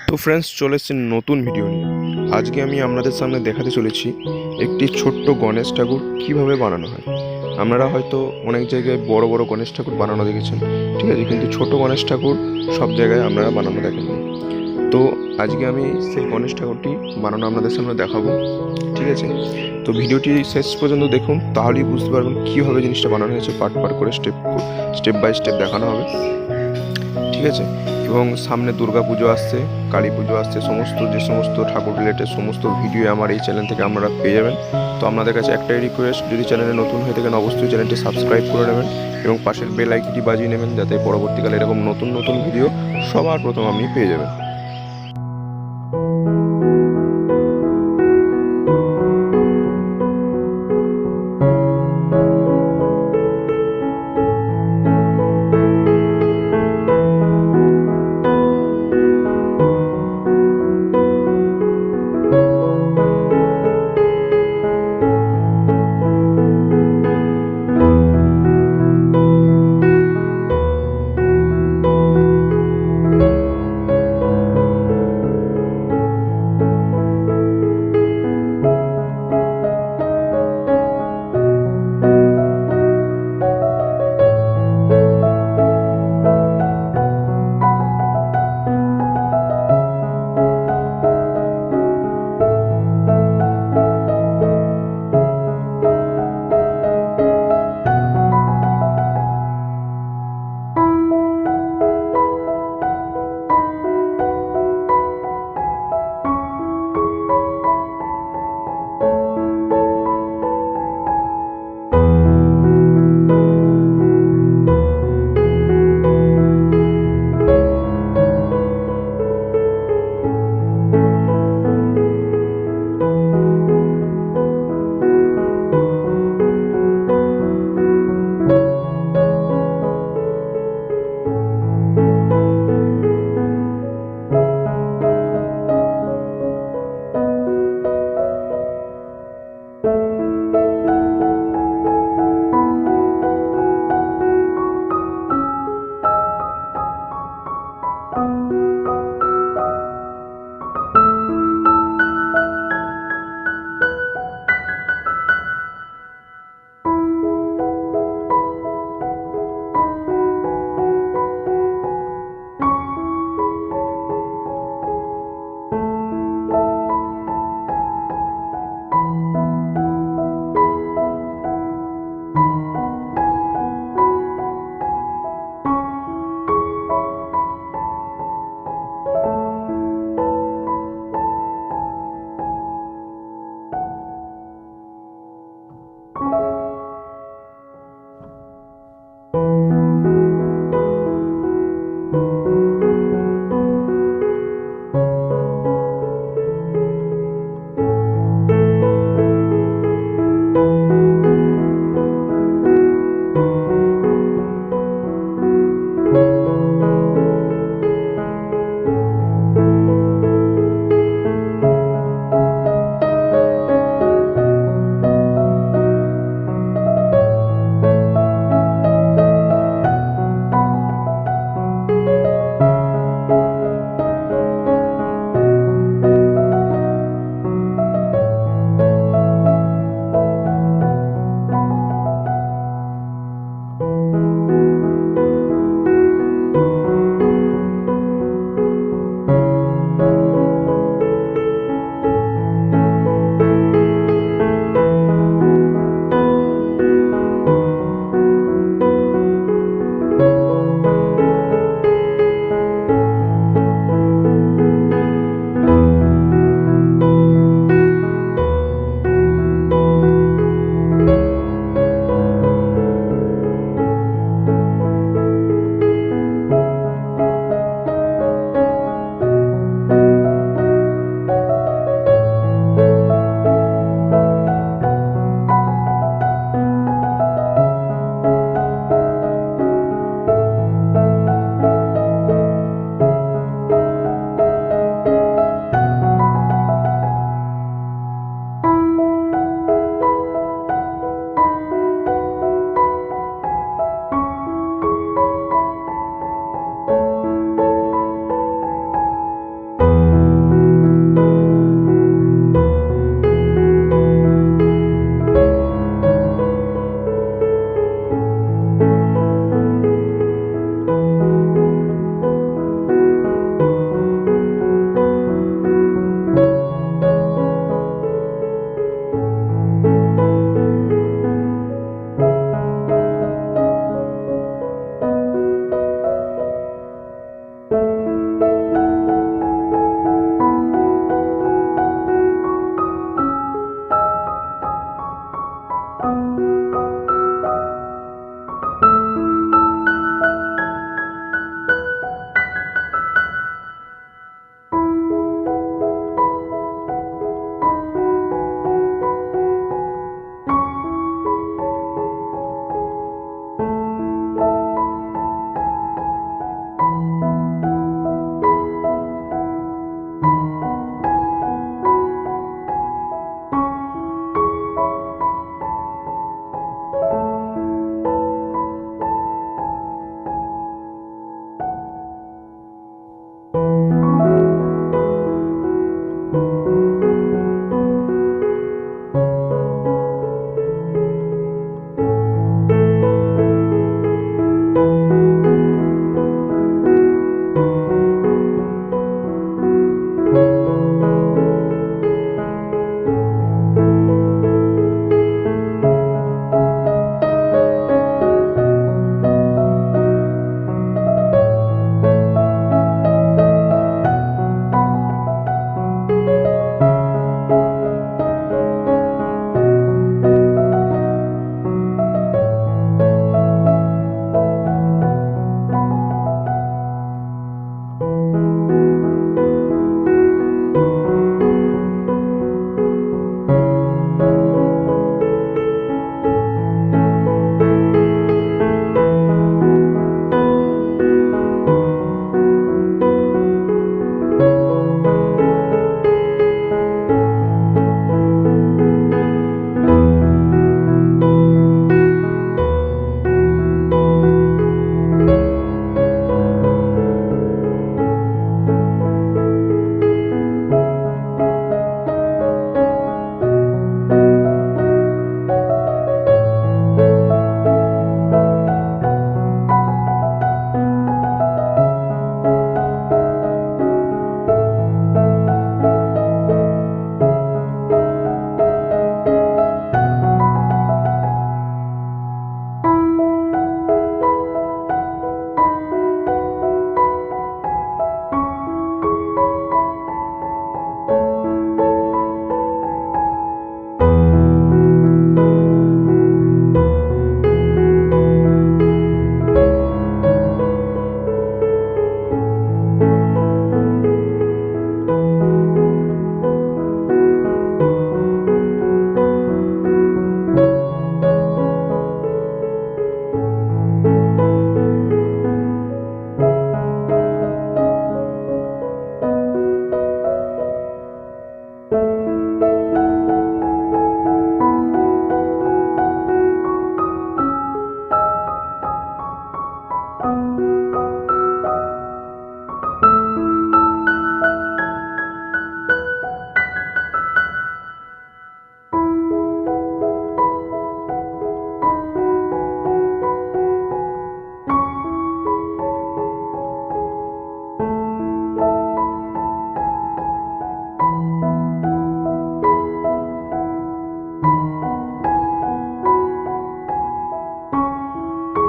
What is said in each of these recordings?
তো ফ্রেন্ডস, চলে এসেছি নতুন ভিডিও নিয়ে। আজকে আমি আপনাদের সামনে দেখাতে চলেছি একটি ছোট্ট গণেশ ঠাকুর কিভাবে বানানো হয়। আপনারা হয়তো অনেক জায়গায় বড় বড় গণেশ ঠাকুর বানানো দেখেছেন, ঠিক আছে, কিন্তু ছোট গণেশ ঠাকুর সব জায়গায় আপনারা বানানো দেখেননি। তো আজকে আমি সেই গণেশ ঠাকুরটি বানানো আপনাদের সামনে দেখাবো, ঠিক আছে। তো ভিডিওটি শেষ পর্যন্ত দেখুন, তাহলেই বুঝতে পারবেন কীভাবে জিনিসটা বানানো হয়েছে। পার্ট পার্ট করে স্টেপ বাই স্টেপ দেখানো হবে, ঠিক আছে। এবং সামনে দুর্গা পুজো আসছে, কালী পুজো আসছে, যে সমস্ত ঠাকুর রিলেটেড সমস্ত ভিডিও আমার এই চ্যানেল থেকে আপনারা পেয়ে যাবেন। তো আপনাদের কাছে একটাই রিকোয়েস্ট, যদি চ্যানেলে নতুন হয়ে থাকেন অবশ্যই চ্যানেলটি সাবস্ক্রাইব করে নেবেন এবং পাশের বেল আইকনটি বাজিয়ে নেবেন, যাতে পরবর্তীকালে এরকম নতুন নতুন ভিডিও সবার প্রথম আপনি পেয়ে যাবেন।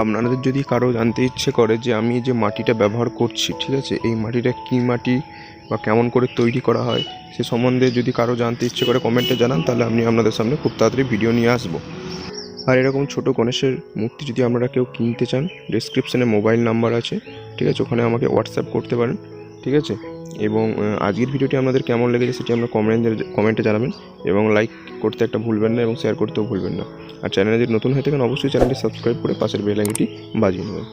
আপনাদের যদি কারো জানতে ইচ্ছে করে যে আমি যে মাটিটা ব্যবহার করছি, ঠিক আছে, এই মাটিটা কী মাটি বা কেমন করে তৈরি করা হয় সে সম্বন্ধে যদি কারো জানতে ইচ্ছে করে কমেন্টে জানান, তাহলে আমি আপনাদের সামনে খুব তাড়াতাড়ি ভিডিও নিয়ে আসবো। আর এরকম ছোটো গণেশের মূর্তি যদি আপনারা কেউ কিনতে চান, ডেসক্রিপশানে মোবাইল নাম্বার আছে, ঠিক আছে, ওখানে আমাকে হোয়াটসঅ্যাপ করতে পারেন, ঠিক আছে। এবং আজকের ভিডিওটি আপনাদের কেমন লেগেছে সেটি আপনারা কমেন্টে জানাবেন, এবং লাইক করতে একটা ভুলবেন না, এবং শেয়ার করতেও ভুলবেন না। আর চ্যানেলে যদি নতুন হয়ে থাকেন অবশ্যই চ্যানেলটি সাবস্ক্রাইব করে পাশের বেল আইকনটি বাজিয়ে নেবেন।